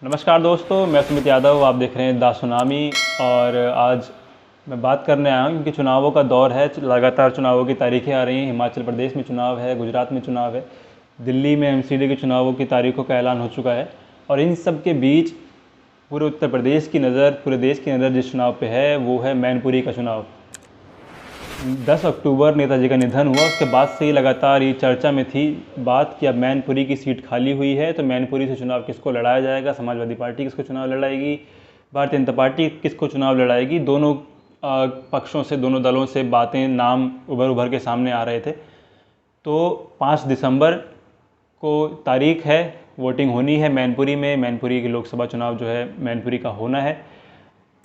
नमस्कार दोस्तों, मैं सुमित यादव। आप देख रहे हैं द सुनामी। और आज मैं बात करने आया हूँ क्योंकि चुनावों का दौर है। लगातार चुनावों की तारीखें आ रही हैं। हिमाचल प्रदेश में चुनाव है, गुजरात में चुनाव है, दिल्ली में एमसीडी के चुनावों की तारीखों का ऐलान हो चुका है। और इन सब के बीच पूरे उत्तर प्रदेश की नज़र, पूरे देश की नज़र जिस चुनाव पे है वो है मैनपुरी का चुनाव। 10 अक्टूबर नेताजी का निधन हुआ, उसके बाद से ही लगातार ये चर्चा में थी बात कि अब मैनपुरी की सीट खाली हुई है, तो मैनपुरी से चुनाव किसको लड़ाया जाएगा। समाजवादी पार्टी किसको चुनाव लड़ाएगी, भारतीय जनता पार्टी किसको चुनाव लड़ाएगी। दोनों पक्षों से, दोनों दलों से बातें, नाम उभर के सामने आ रहे थे। तो 5 दिसंबर को तारीख है, वोटिंग होनी है मैनपुरी में। मैनपुरी के लोकसभा चुनाव जो है मैनपुरी का होना है।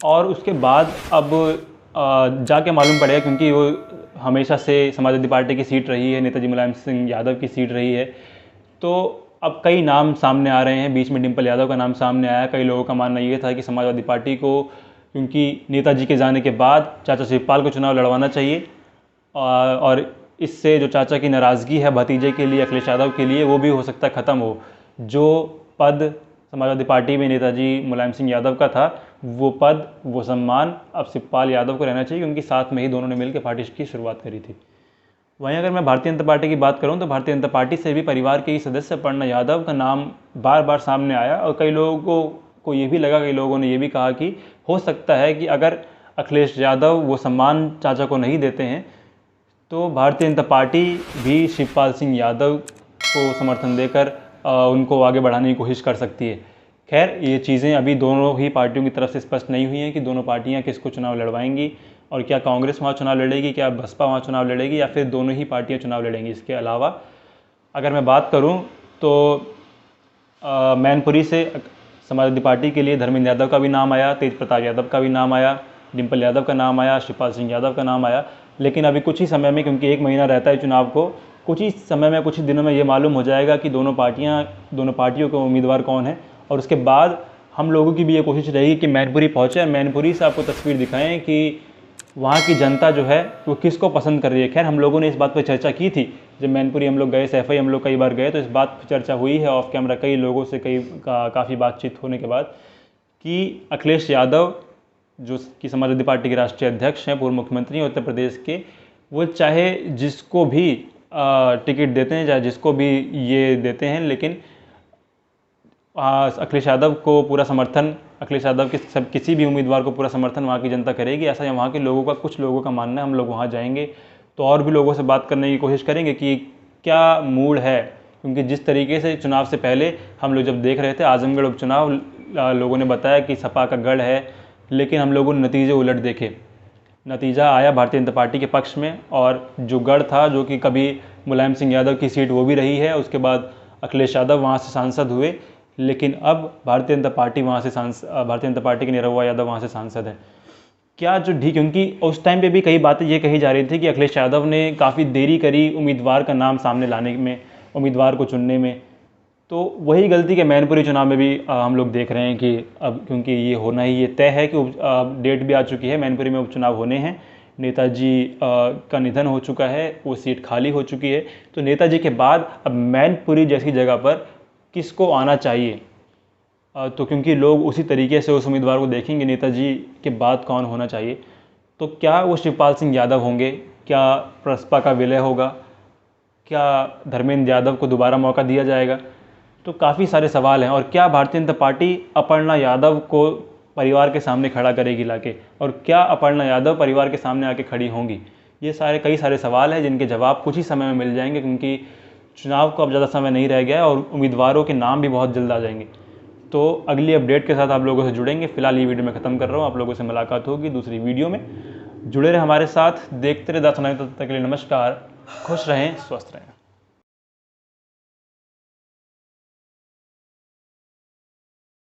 और उसके बाद अब जाके मालूम पड़ेगा, क्योंकि वो हमेशा से समाजवादी पार्टी की सीट रही है, नेताजी मुलायम सिंह यादव की सीट रही है। तो अब कई नाम सामने आ रहे हैं। बीच में डिम्पल यादव का नाम सामने आया। कई लोगों का मानना ये था कि समाजवादी पार्टी को, क्योंकि नेताजी के जाने के बाद चाचा शिवपाल को चुनाव लड़वाना चाहिए, और इससे जो चाचा की नाराज़गी है भतीजे के लिए, अखिलेश यादव के लिए, वो भी हो सकता है ख़त्म हो। जो पद समाजवादी पार्टी में नेताजी मुलायम सिंह यादव का था, वो पद, वो सम्मान अब शिवपाल यादव को रहना चाहिए, क्योंकि साथ में ही दोनों ने मिलकर पार्टी की शुरुआत करी थी। वहीं अगर मैं भारतीय जनता पार्टी की बात करूं, तो भारतीय जनता पार्टी से भी परिवार के ही सदस्य अपर्णा यादव का नाम बार बार सामने आया। और कई लोगों को ये भी लगा, कई लोगों ने ये भी कहा कि हो सकता है कि अगर अखिलेश यादव वो सम्मान चाचा को नहीं देते हैं, तो भारतीय जनता पार्टी भी शिवपाल सिंह यादव को समर्थन देकर उनको आगे बढ़ाने की कोशिश कर सकती है। खैर, ये चीज़ें अभी दोनों ही पार्टियों की तरफ से स्पष्ट नहीं हुई हैं कि दोनों पार्टियां किसको चुनाव लड़वाएंगी, और क्या कांग्रेस वहाँ चुनाव लड़ेगी, क्या बसपा वहाँ चुनाव लड़ेगी, या फिर दोनों ही पार्टियां चुनाव लड़ेंगी। इसके अलावा अगर मैं बात करूँ तो मैनपुरी से समाजवादी पार्टी के लिए धर्मेंद्र यादव का भी नाम आया, तेज प्रताप यादव का भी नाम आया, डिम्पल यादव का नाम आया, शिवपाल सिंह यादव का नाम आया। लेकिन अभी कुछ ही समय में, क्योंकि 1 महीना रहता है चुनाव को, कुछ ही समय में, कुछ ही दिनों में ये मालूम हो जाएगा कि दोनों पार्टियों के उम्मीदवार कौन है। और उसके बाद हम लोगों की भी ये कोशिश रहेगी कि मैनपुरी पहुँचे और मैनपुरी से आपको तस्वीर दिखाएं कि वहाँ की जनता जो है वो किसको पसंद कर रही है। खैर, हम लोगों ने इस बात पर चर्चा की थी जब मैनपुरी हम लोग गए, सैफई हम लोग कई बार गए, तो इस बात पर चर्चा हुई है ऑफ कैमरा कई लोगों से, काफ़ी बातचीत होने के बाद, कि अखिलेश यादव जो कि समाजवादी पार्टी के राष्ट्रीय अध्यक्ष हैं, पूर्व मुख्यमंत्री हैं उत्तर प्रदेश के, वो चाहे जिसको भी टिकट देते हैं, चाहे जिसको भी ये देते हैं, लेकिन अखिलेश यादव को पूरा समर्थन, अखिलेश यादव के सब किसी भी उम्मीदवार को पूरा समर्थन वहाँ की जनता करेगी, ऐसा वहाँ के लोगों का, कुछ लोगों का मानना है। हम लोग वहाँ जाएंगे तो और भी लोगों से बात करने की कोशिश करेंगे कि क्या मूड है, क्योंकि जिस तरीके से चुनाव से पहले हम लोग जब देख रहे थे आजमगढ़ उपचुनाव, लोगों ने बताया कि सपा का गढ़ है, लेकिन हम लोगों ने नतीजे उलट देखे। नतीजा आया भारतीय जनता पार्टी के पक्ष में, और जो गढ़ था, जो कि कभी मुलायम सिंह यादव की सीट, वो भी रही है। उसके बाद अखिलेश यादव वहाँ से सांसद हुए, लेकिन अब भारतीय जनता पार्टी वहाँ से भारतीय जनता पार्टी के निरहुआ यादव वहाँ से सांसद है। क्या जो ढी, क्योंकि उस टाइम पे भी कई बातें ये कही जा रही थी कि अखिलेश यादव ने काफ़ी देरी करी उम्मीदवार का नाम सामने लाने में, उम्मीदवार को चुनने में। तो वही गलती के मैनपुरी चुनाव में भी हम लोग देख रहे हैं कि अब, क्योंकि ये होना ही, ये तय है कि डेट भी आ चुकी है, मैनपुरी में उपचुनाव होने हैं। नेताजी का निधन हो चुका है, वो सीट खाली हो चुकी है। तो नेताजी के बाद अब मैनपुरी जैसी जगह पर किसको आना चाहिए, तो क्योंकि लोग उसी तरीके से उस उम्मीदवार को देखेंगे, नेताजी के बाद कौन होना चाहिए। तो क्या वो शिवपाल सिंह यादव होंगे, क्या प्रसपा का विलय होगा, क्या धर्मेंद्र यादव को दोबारा मौका दिया जाएगा। तो काफ़ी सारे सवाल हैं। और क्या भारतीय जनता पार्टी अपर्णा यादव को परिवार के सामने खड़ा करेगी लाके, और क्या अपर्णा यादव परिवार के सामने आके खड़ी होंगी। ये कई सारे सवाल हैं जिनके जवाब कुछ ही समय में मिल जाएंगे, क्योंकि चुनाव को अब ज़्यादा समय नहीं रह गया है और उम्मीदवारों के नाम भी बहुत जल्द आ जाएंगे। तो अगली अपडेट के साथ आप लोगों से जुड़ेंगे। फिलहाल ये वीडियो मैं ख़त्म कर रहा हूँ, आप लोगों से मुलाकात होगी दूसरी वीडियो में। जुड़े रहे हमारे साथ, देखते रहे द सुनामी। तब तक के लिए नमस्कार, खुश रहें, स्वस्थ रहें।